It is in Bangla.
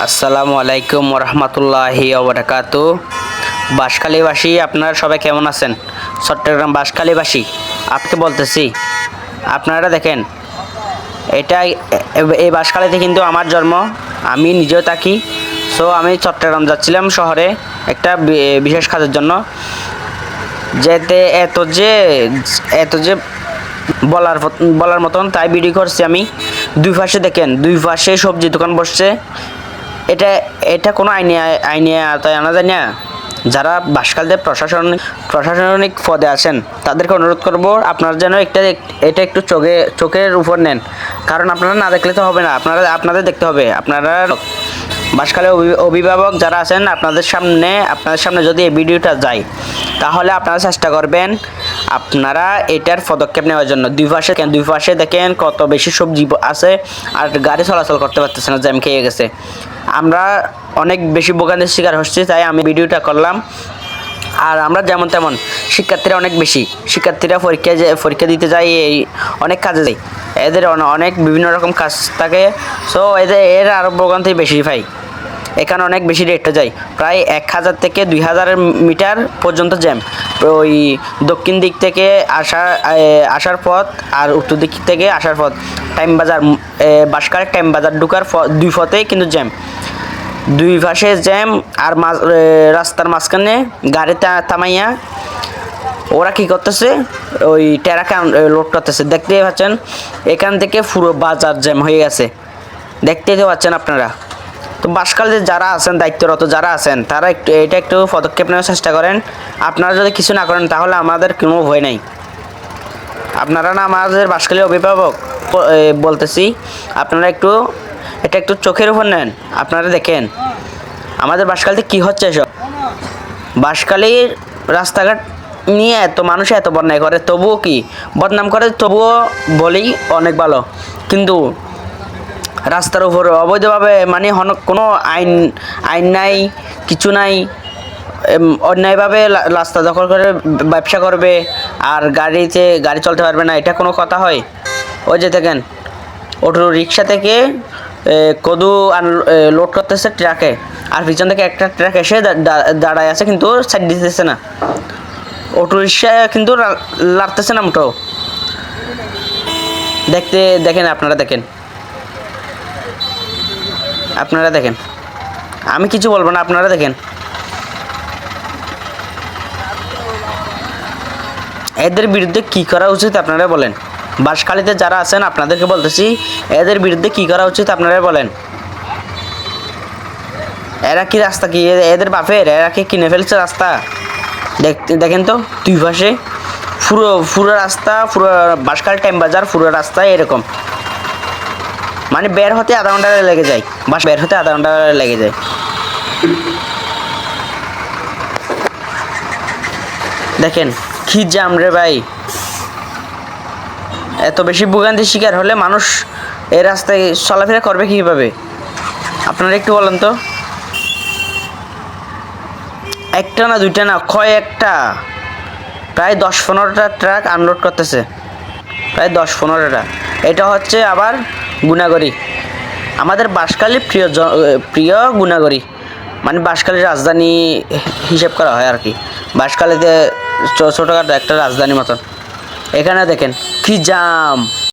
আসসালামু আলাইকুম রহমতুল্লাহি ওবরাকাতু। বাঁশখালীবাসী আপনারা সবাই কেমন আছেন? চট্টগ্রাম বাঁশখালীবাসী আপনাকে বলতেছি, আপনারা দেখেন, এই বাঁশখালীতে কিন্তু আমার জন্ম, আমি নিজেও থাকি। সো আমি চট্টগ্রাম যাচ্ছিলাম শহরে একটা বিশেষ কাজের জন্য। যেতে এত যে বলার মতন, তাই ভিডিও করছি আমি। দুই পাশে দেখেন, দুই পাশে সবজি দোকান বসছে। এটা এটা কোনো আইনে আওতায় আনা যায় না। যারা বাঁশখালীতে প্রশাসনিক পদে আছেন তাদেরকে অনুরোধ করব, আপনারা যেন এটা একটু চোখের উপর নেন। কারণ আপনারা না দেখলে তো হবে না, আপনাদের দেখতে হবে। আপনারা বাঁশখালীর অভিভাবক যারা আছেন, আপনাদের সামনে যদি এই ভিডিওটা যায়, তাহলে আপনারা চেষ্টা করবেন আপনারা এটার পদক্ষেপ নেওয়ার জন্য। দুই পাশে দেখেন কত বেশি সবজি আছে, আর গাড়ি চলাচল করতে পারতেছে না, জ্যাম খেয়ে গেছে। আমরা অনেক বেশি ভোগান্তির শিকার হচ্ছি, তাই আমি ভিডিওটা করলাম। আর আমরা যেমন তেমন শিক্ষার্থীরা অনেক বেশি, শিক্ষার্থীরা পরীক্ষা দিতে যায়, এই অনেক কাজে যায়, এদের অনেক বিভিন্ন রকম কাজ থাকে। সো এর আরও ভোগান্তি বেশি পাই। এখানে অনেক বেশি রেটটা যায়, প্রায় 1000 থেকে 2000 মিটার পর্যন্ত জ্যাম। ওই দক্ষিণ দিক থেকে আসার পথ আর উত্তর দিক থেকে আসার পথ, টাইম বাজার, বাঁশখালীর টাইম বাজার ঢোকার দুই পথেই কিন্তু জ্যাম। দুই পাশে জ্যাম, আর রাস্তার মাঝখানে গাড়ি থামাইয়া ওরা কি করতেছে, ওই টেরাকে লোড করতেছে। দেখতেই পাচ্ছেন, এখান থেকে পুরো বাজার জ্যাম হয়ে গেছে, দেখতেই তো পাচ্ছেন আপনারা। তো বাঁশখালীতে যারা আছেন, দায়িত্বরত যারা আছেন, তারা একটু পদক্ষেপ নেওয়ার চেষ্টা করেন। আপনারা যদি কিছু না করেন, তাহলে আমাদের কোনো ভয় নাই। আপনারা না আমাদের বাঁশখালীর অভিভাবক, বলতেছি আপনারা এটা একটু চোখের উপর নেন। আপনারা দেখেন আমাদের বাঁশখালীতে কী হচ্ছে এসব। বাঁশখালীর রাস্তাঘাট নিয়ে এত মানুষ এত বদনাম করে, তবুও কি বদনাম করে, তবুও বলি অনেক ভালো। কিন্তু রাস্তার উপর অবৈধভাবে, মানে কোনো আইন নাই, কিছু নাই, অন্যায়ভাবে রাস্তা দখল করে ব্যবসা করবে, আর গাড়ি চলতে পারবে না, এটা কোনো কথা হয়? ওই যে দেখেন, অটো রিক্সা থেকে কদু লোড করতেছে ট্রাকে, আর পিছন থেকে একটা ট্রাক এসে দাঁড়ায় আছে, কিন্তু সাইড দিতেছে না। অটো রিক্সা কিন্তু লাগতেছে না মোটো। দেখেন, আপনারা দেখেন, আমি কিছু বলবো না, আপনারা দেখেন। এদের বিরুদ্ধে কি করা উচিত আপনারা বলেন। বাঁশখালীতে যারা আছেন আপনাদেরকে বলতেছি, এদের বিরুদ্ধে কি করা উচিত আপনারা বলেন। এরা কি রাস্তা কি এদের বাপের? এরা কি কিনে ফেলছে রাস্তা? দেখেন তো, দুই পাশে পুরো রাস্তা, পুরো বাঁশখালী টাইম বাজার পুরো রাস্তায় এরকম, মানে বের হতে আধা ঘন্টা লেগে যায়, দেখেন কি জ্যাম রে ভাই। এত বেশি ভোগান্তির শিকার হলে মানুষ এই রাস্তায় চলাফেরা করবে কীভাবে? আপনারা একটু বলেন তো। একটা না, দুইটা না, কয়েকটা, প্রায় 10-15টা ট্রাক আনলোড করতেছে, প্রায় 10-15টা। এটা হচ্ছে আবার গুনাগড়ি, আমাদের বাঁশখালীর প্রিয় গুনাগড়ি, মানে বাঁশখালীর রাজধানী হিসেব করা হয় আর কি। বাঁশখালীতে ছোটোখাটো একটা রাজধানী মতন। এখানে দেখেন কি জাম।